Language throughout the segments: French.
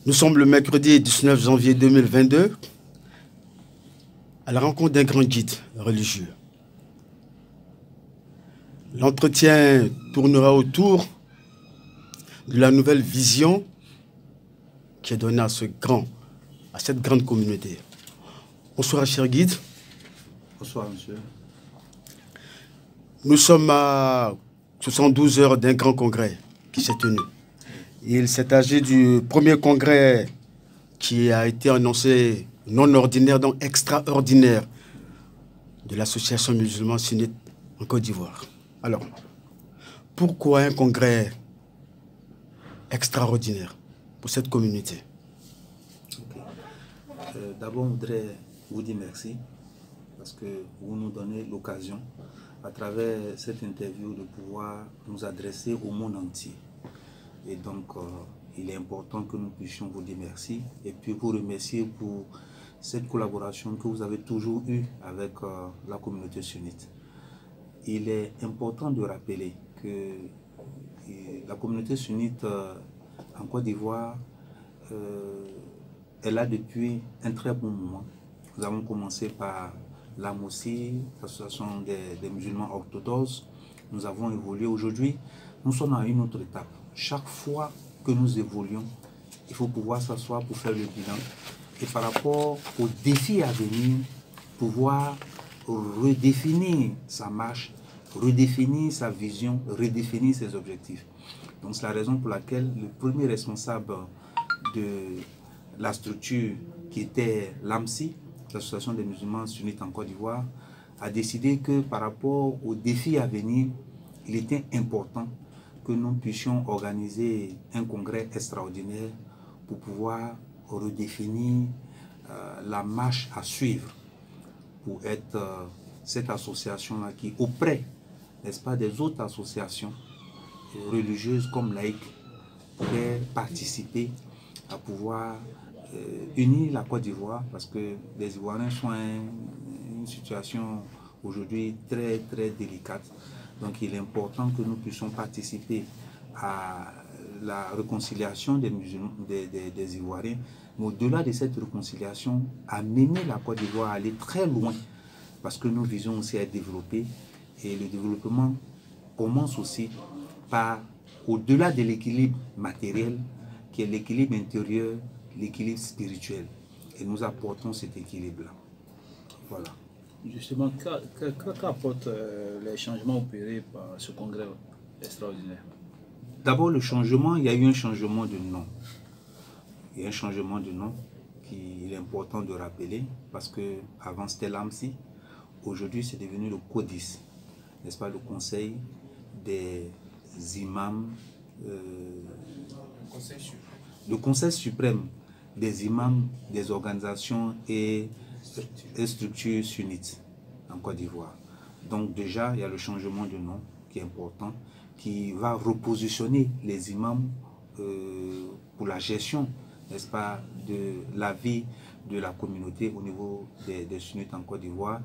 Nous sommes le mercredi 19 janvier 2022 à la rencontre d'un grand guide religieux. L'entretien tournera autour de la nouvelle vision qui est donnée à cette grande communauté. Bonsoir, cher guide. Bonsoir, monsieur. Nous sommes à 72 heures d'un grand congrès qui s'est tenu. Il s'est agi du premier congrès qui a été annoncé non ordinaire, donc extraordinaire, de l'association musulmane sunnite en Côte d'Ivoire. Alors, pourquoi un congrès extraordinaire pour cette communauté? D'abord, je voudrais vous dire merci parce que vous nous donnez l'occasion, à travers cette interview, de pouvoir nous adresser au monde entier. Et donc, il est important que nous puissions vous dire merci et puis vous remercier pour cette collaboration que vous avez toujours eue avec la communauté sunnite. Il est important de rappeler que la communauté sunnite en Côte d'Ivoire est là depuis un très bon moment. Nous avons commencé par la MOSI, l'association des musulmans orthodoxes. Nous avons évolué. Aujourd'hui, nous sommes à une autre étape. Chaque fois que nous évoluons, il faut pouvoir s'asseoir pour faire le bilan. Et par rapport aux défis à venir, pouvoir redéfinir sa marche, redéfinir sa vision, redéfinir ses objectifs. Donc c'est la raison pour laquelle le premier responsable de la structure qui était l'AMSI, l'association des musulmans sunnites en Côte d'Ivoire, a décidé que par rapport aux défis à venir, il était important que nous puissions organiser un congrès extraordinaire pour pouvoir redéfinir la marche à suivre pour être cette association-là qui, auprès, n'est-ce pas, des autres associations religieuses comme laïques, pourrait participer à pouvoir unir la Côte d'Ivoire, parce que les Ivoiriens sont en une situation aujourd'hui très très délicate. Donc il est important que nous puissions participer à la réconciliation des musulmans, des Ivoiriens, mais au-delà de cette réconciliation, amener la Côte d'Ivoire à aller très loin, parce que nous visons aussi à développer, et le développement commence aussi par, au-delà de l'équilibre matériel, qui est l'équilibre intérieur, l'équilibre spirituel. Et nous apportons cet équilibre-là. Voilà. Justement, qu'apportent les changements opérés par ce congrès extraordinaire? D'abord, le changement, il y a eu un changement de nom. Il y a un changement de nom qu'il est important de rappeler, parce qu'avant c'était l'AMSI, aujourd'hui c'est devenu le CODIS, n'est-ce pas, le Conseil des imams, le Conseil suprême des imams des organisations et structures sunnites en Côte d'Ivoire. Donc déjà, il y a le changement de nom qui est important, qui va repositionner les imams pour la gestion, n'est-ce pas, de la vie de la communauté au niveau des sunnites en Côte d'Ivoire.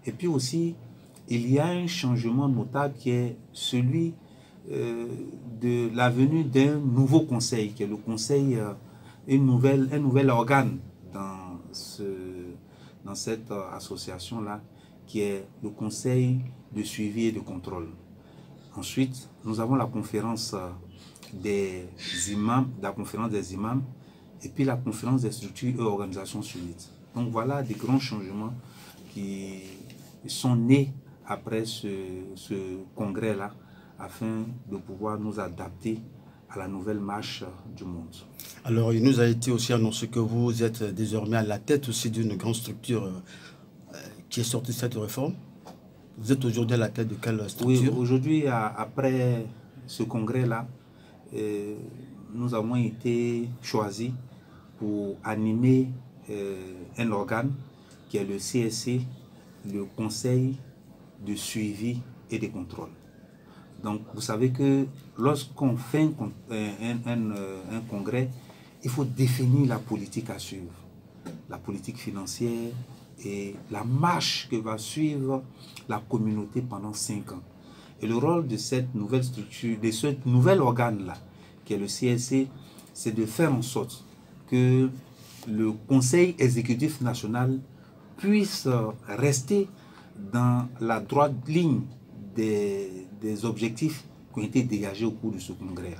Et puis aussi, il y a un changement notable qui est celui de la venue d'un nouveau conseil, qui est le conseil, un nouvel organe dans cette association-là, qui est le conseil de suivi et de contrôle. Ensuite, nous avons la conférence des imams, et puis la conférence des structures et organisations sunnites. Donc voilà des grands changements qui sont nés après ce congrès-là, afin de pouvoir nous adapter à la nouvelle marche du monde. Alors, il nous a été aussi annoncé que vous êtes désormais à la tête aussi d'une grande structure qui est sortie de cette réforme. Vous êtes aujourd'hui à la tête de quelle structure? Oui, aujourd'hui, après ce congrès-là, nous avons été choisis pour animer un organe qui est le CSC, le Conseil de suivi et de contrôle. Donc, vous savez que lorsqu'on fait un congrès, il faut définir la politique à suivre, la politique financière et la marche que va suivre la communauté pendant 5 ans. Et le rôle de cette nouvelle structure, de ce nouvel organe-là, qui est le CSC, c'est de faire en sorte que le Conseil exécutif national puisse rester dans la droite ligne des objectifs qui ont été dégagés au cours de ce congrès.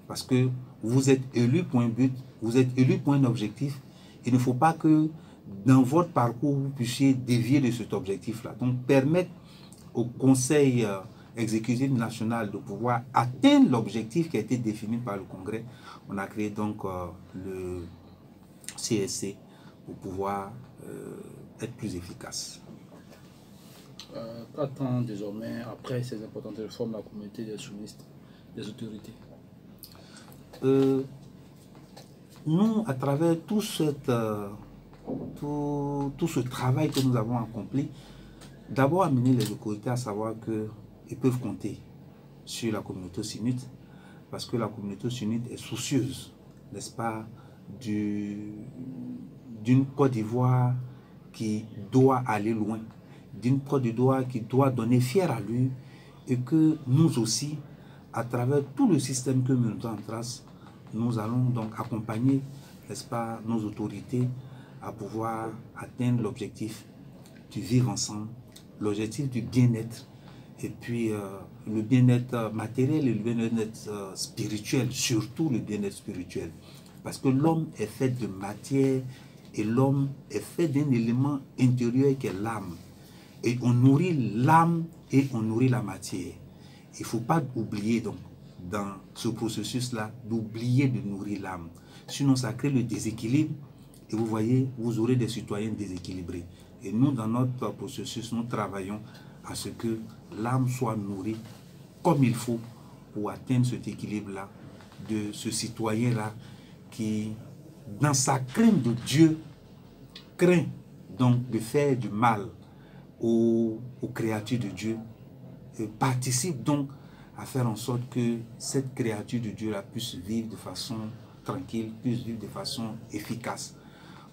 Parce que vous êtes élu pour un but, vous êtes élu pour un objectif. Il ne faut pas que dans votre parcours, vous puissiez dévier de cet objectif-là. Donc, permettre au Conseil exécutif national de pouvoir atteindre l'objectif qui a été défini par le Congrès. On a créé donc le CSC pour pouvoir être plus efficace. Qu'attend désormais, après ces importantes réformes, la communauté des soumistes, des autorités? Nous, à travers tout ce travail que nous avons accompli, d'abord amener les autorités à savoir qu'ils peuvent compter sur la communauté sunnite, parce que la communauté sunnite est soucieuse, n'est-ce pas, d'une Côte d'Ivoire qui doit aller loin, d'une Côte d'Ivoire qui doit donner fier à lui, et que nous aussi, à travers tout le système que nous mettons en place, nous allons donc accompagner, n'est-ce pas, nos autorités à pouvoir atteindre l'objectif du vivre ensemble, l'objectif du bien-être, et puis le bien-être matériel et le bien-être spirituel, surtout le bien-être spirituel. Parce que l'homme est fait de matière et l'homme est fait d'un élément intérieur qui est l'âme. Et on nourrit l'âme et on nourrit la matière. Il ne faut pas oublier donc, dans ce processus-là, d'oublier de nourrir l'âme. Sinon, ça crée le déséquilibre et vous voyez, vous aurez des citoyens déséquilibrés. Et nous, dans notre processus, nous travaillons à ce que l'âme soit nourrie comme il faut pour atteindre cet équilibre-là de ce citoyen-là qui, dans sa crainte de Dieu, craint donc de faire du mal aux créatures de Dieu et participe donc à faire en sorte que cette créature de Dieu-là puisse vivre de façon tranquille, puisse vivre de façon efficace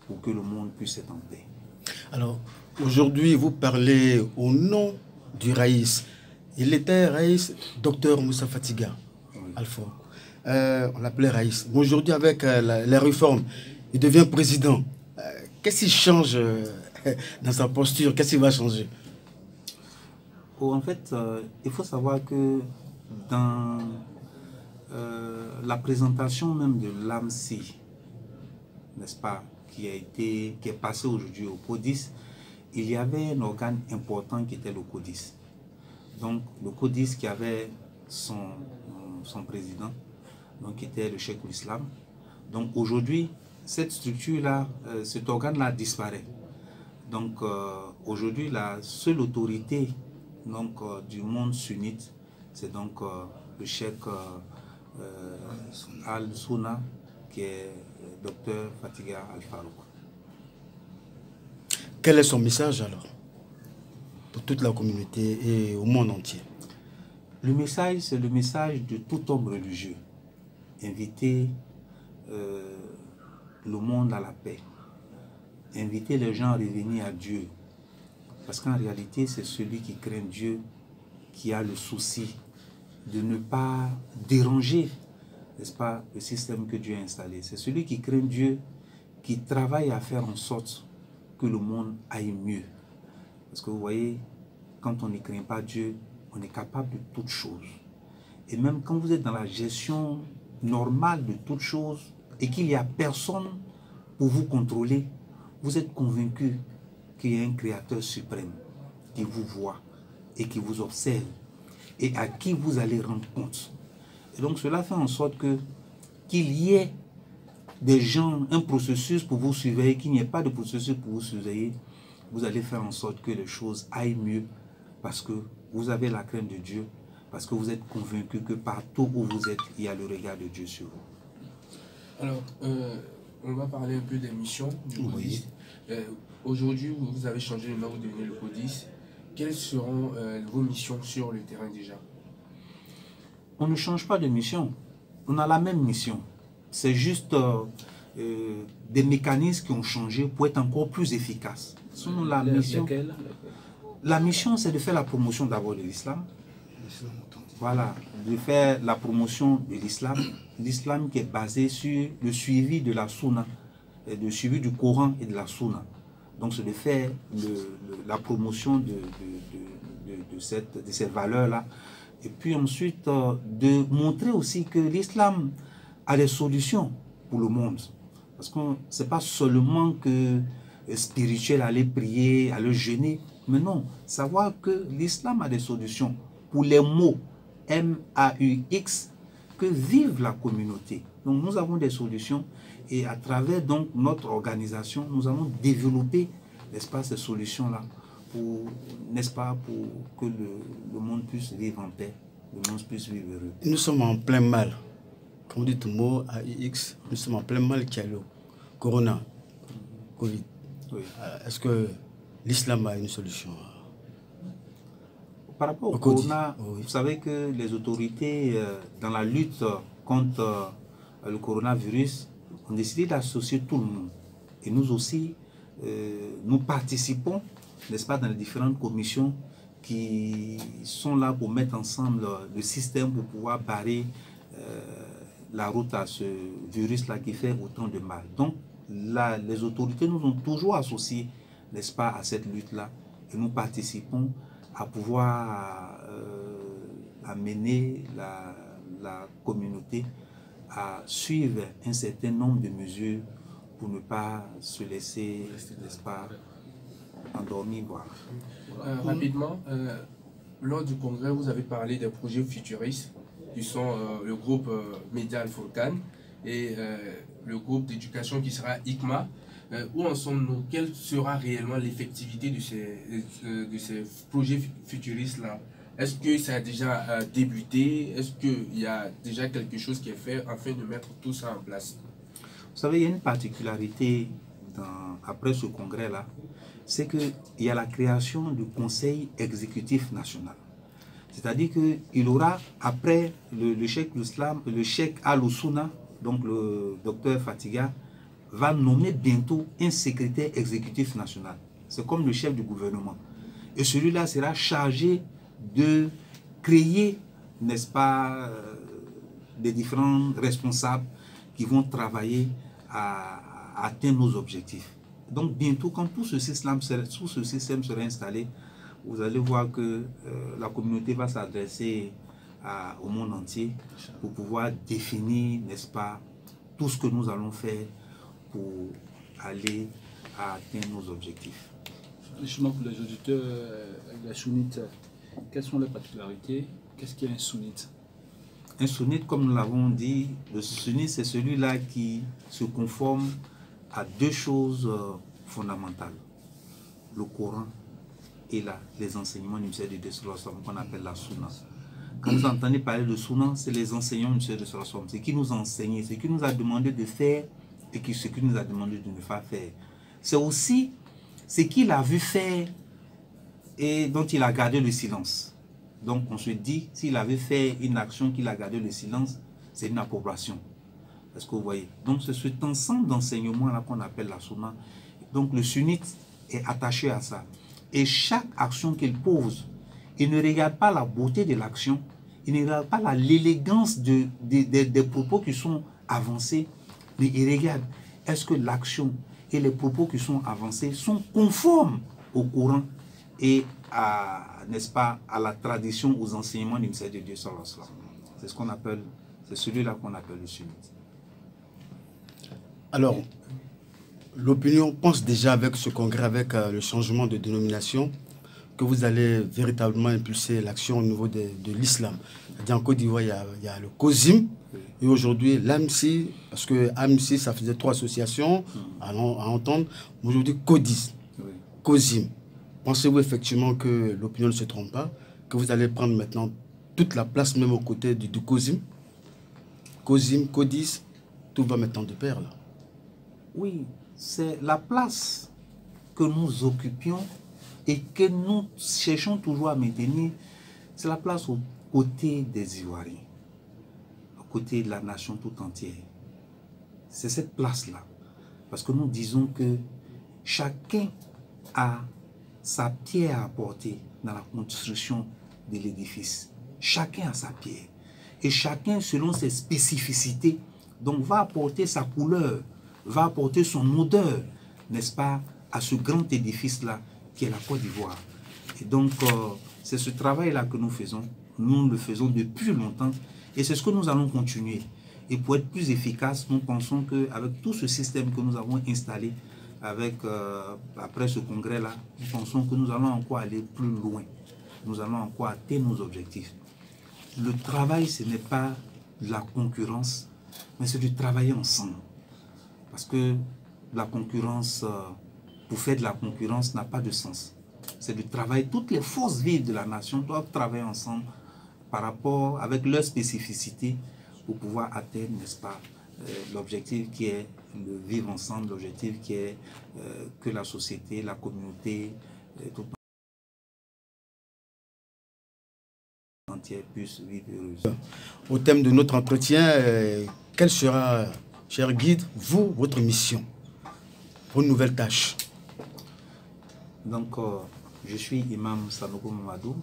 pour que le monde puisse être en paix. Alors, aujourd'hui, vous parlez au nom du Raïs. Il était Raïs, docteur Moussa Fatiga, oui. Alpha. On l'appelait Raïs. Aujourd'hui, avec les réformes, il devient président. Qu'est-ce qui change dans sa posture? Qu'est-ce qui va changer? En fait, il faut savoir que dans la présentation même de l'AMSI, n'est-ce pas, qui est passé aujourd'hui au CODIS, il y avait un organe important qui était le CODIS. Donc, le CODIS qui avait son président, donc qui était le Cheikh l'Islam. Donc, aujourd'hui, cette structure-là, cet organe-là disparaît. Donc, aujourd'hui, la seule autorité donc, du monde sunnite, c'est donc le Cheikh Al-Souna, qui est docteur Fatiga Al-Farouk. Quel est son message alors pour toute la communauté et au monde entier? Le message, c'est le message de tout homme religieux. Inviter le monde à la paix. Inviter les gens à revenir à Dieu. Parce qu'en réalité, c'est celui qui craint Dieu qui a le souci de ne pas déranger, n'est-ce pas, le système que Dieu a installé. C'est celui qui craint Dieu qui travaille à faire en sorte que le monde aille mieux. Parce que vous voyez, quand on ne craint pas Dieu, on est capable de toutes choses. Et même quand vous êtes dans la gestion normale de toutes choses et qu'il n'y a personne pour vous contrôler, vous êtes convaincu qu'il y a un créateur suprême qui vous voit et qui vous observe et à qui vous allez rendre compte. Et donc cela fait en sorte qu'il y ait des gens, un processus pour vous surveiller, qu'il n'y ait pas de processus pour vous surveiller. Vous allez faire en sorte que les choses aillent mieux parce que vous avez la crainte de Dieu, parce que vous êtes convaincu que partout où vous êtes, il y a le regard de Dieu sur vous. Alors, on va parler un peu des missions du CODIS. Aujourd'hui, vous avez changé le nom, vous devenez le CODIS. Quelles seront vos missions sur le terrain déjà? On ne change pas de mission. On a la même mission. C'est juste des mécanismes qui ont changé pour être encore plus efficaces. Sinon, la mission, c'est de faire la promotion d'abord de l'islam. Voilà, de faire la promotion de l'islam, l'islam qui est basé sur le suivi de la sunna, le suivi du Coran et de la sunna. Donc c'est de faire la promotion de ces valeurs-là. Et puis ensuite, de montrer aussi que l'islam a des solutions pour le monde. Parce que ce n'est pas seulement que spirituel, aller prier, aller jeûner, mais non, savoir que l'islam a des solutions pour les maux M-A-U-X que vive la communauté. Donc nous avons des solutions et à travers donc notre organisation, nous allons développer, n'est-ce pas, ces solutions-là pour, n'est-ce pas, pour que le monde puisse vivre en paix, le monde puisse vivre heureux. Nous sommes en plein mal. Comme dit le mot AIX, nous sommes en plein mal qui a le corona, Covid. Oui. Est-ce que l'islam a une solution? Par rapport au corona, vous savez que les autorités, dans la lutte contre le coronavirus, ont décidé d'associer tout le monde. Et nous aussi, nous participons, n'est-ce pas, dans les différentes commissions qui sont là pour mettre ensemble le système pour pouvoir barrer la route à ce virus-là qui fait autant de mal. Donc, là, les autorités nous ont toujours associés, n'est-ce pas, à cette lutte-là. Et nous participons à pouvoir amener la communauté à suivre un certain nombre de mesures pour ne pas se laisser, n'est-ce pas, endormir. Voilà. Rapidement, lors du congrès, vous avez parlé des projets futuristes qui sont le groupe Média Al-Furqan et le groupe d'éducation qui sera ICMA. Où en sommes-nous? Quelle sera réellement l'effectivité de ces projets futuristes-là? Est-ce que ça a déjà débuté? Est-ce qu'il y a déjà quelque chose qui est fait afin de mettre tout ça en place? Vous savez, il y a une particularité après ce congrès-là, c'est qu'il y a la création du Conseil exécutif national. C'est-à-dire qu'il aura, après le cheikh Al-Oussouna, donc le docteur Fatiga, va nommer bientôt un secrétaire exécutif national. C'est comme le chef du gouvernement. Et celui-là sera chargé de créer, n'est-ce pas, des différents responsables qui vont travailler à atteindre nos objectifs. Donc bientôt, quand tout ce système sera installé, vous allez voir que la communauté va s'adresser au monde entier pour pouvoir définir, n'est-ce pas, tout ce que nous allons faire pour aller à atteindre nos objectifs. Justement, pour les auditeurs, les sunnites, quelles sont les particularités? Qu'est-ce qu'est un sunnite? Un sunnite, comme nous l'avons dit, le sunnite, c'est celui-là qui se conforme à deux choses fondamentales. Le Coran et les enseignements du Messie de Dieu, qu'on appelle la sunna. Quand vous entendez parler de sunna, c'est les enseignements du Messie de Dieu, c'est qui nous a enseigné, c'est qui nous a demandé de faire et ce qu'il nous a demandé de ne pas faire. C'est aussi ce qu'il a vu faire et dont il a gardé le silence. Donc on se dit, s'il avait fait une action qu'il a gardé le silence, c'est une approbation. Est-ce que vous voyez? Donc c'est cet ensemble d'enseignements-là qu'on appelle la sunna. Donc le sunnite est attaché à ça. Et chaque action qu'il pose, il ne regarde pas la beauté de l'action, il ne regarde pas l'élégance des propos qui sont avancés, mais il regarde, est-ce que l'action et les propos qui sont avancés sont conformes au Coran et n'est-ce pas, à la tradition, aux enseignements du Messie de Dieu. C'est ce qu'on appelle, c'est celui-là qu'on appelle le sunnite. Alors, l'opinion pense déjà avec ce congrès, avec le changement de dénomination, que vous allez véritablement impulser l'action au niveau de l'islam. En Côte d'Ivoire, il y a le COSIM, et aujourd'hui l'AMSI, parce que AMSI, ça faisait 3 associations à entendre, aujourd'hui CODIS, COSIM. Pensez-vous effectivement que l'opinion ne se trompe pas, que vous allez prendre maintenant toute la place, même aux côtés du COSIM? COSIM, CODIS, tout va maintenant de pair là. Oui, c'est la place que nous occupions et que nous cherchons toujours à maintenir. C'est la place aux côtés des Ivoiriens, aux côtés de la nation tout entière. C'est cette place-là. Parce que nous disons que chacun a sa pierre à apporter dans la construction de l'édifice. chacun a sa pierre. Et chacun, selon ses spécificités, donc va apporter sa couleur, va apporter son odeur, n'est-ce pas, à ce grand édifice-là qui est la Côte d'Ivoire. Et donc, c'est ce travail-là que nous faisons. Nous le faisons depuis longtemps et c'est ce que nous allons continuer. Et pour être plus efficace, nous pensons qu'avec tout ce système que nous avons installé, après ce congrès-là, nous pensons que nous allons encore aller plus loin. Nous allons encore atteindre nos objectifs. Le travail, ce n'est pas de la concurrence, mais c'est de travailler ensemble. Parce que la concurrence, pour faire de la concurrence, n'a pas de sens. C'est de travailler, toutes les forces vives de la nation doivent travailler ensemble par rapport avec leurs spécificités pour pouvoir atteindre, n'est-ce pas, l'objectif qui est le vivre ensemble, l'objectif qui est que la société, la communauté, tout entière puisse vivre heureuse. Au thème de notre entretien, quelle sera, cher guide, votre mission, vos nouvelles tâches? Donc, je suis Imam Sanogo Mamadou,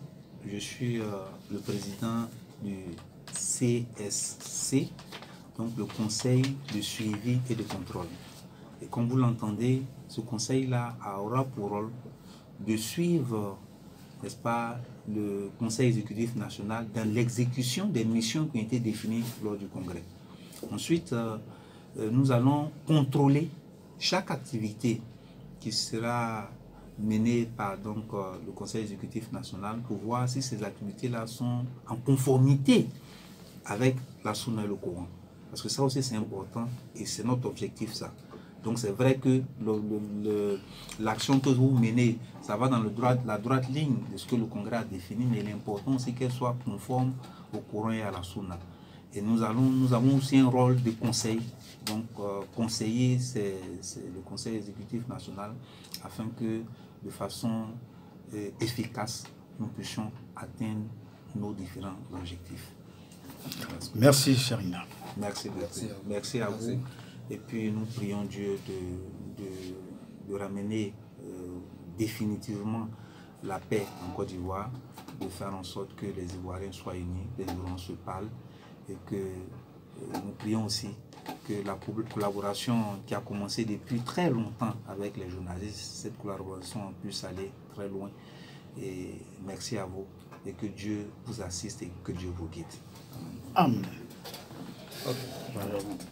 je suis le président du CSC, donc le Conseil de suivi et de contrôle. Et comme vous l'entendez, ce conseil-là aura pour rôle de suivre, n'est-ce pas, le Conseil exécutif national dans l'exécution des missions qui ont été définies lors du congrès. Ensuite, nous allons contrôler chaque activité qui sera menée par le Conseil exécutif national pour voir si ces activités-là sont en conformité avec la Sunna et le Coran. Parce que ça aussi c'est important et c'est notre objectif ça. Donc c'est vrai que l'action que vous menez, ça va dans la droite ligne de ce que le Congrès a défini, mais l'important c'est qu'elle soit conforme au Coran et à la Sunna. Et nous avons aussi un rôle de conseil, donc conseiller le Conseil exécutif national afin que de façon efficace, nous puissions atteindre nos différents objectifs. Merci, cher Ina. Merci à vous. Et puis nous prions Dieu de ramener définitivement la paix en Côte d'Ivoire, de faire en sorte que les Ivoiriens soient unis, les Ivoiriens se parlent, et que nous prions aussi que la collaboration qui a commencé depuis très longtemps avec les journalistes, cette collaboration puisse aller très loin. Et merci à vous et que Dieu vous assiste et que Dieu vous guide. Amen. Okay.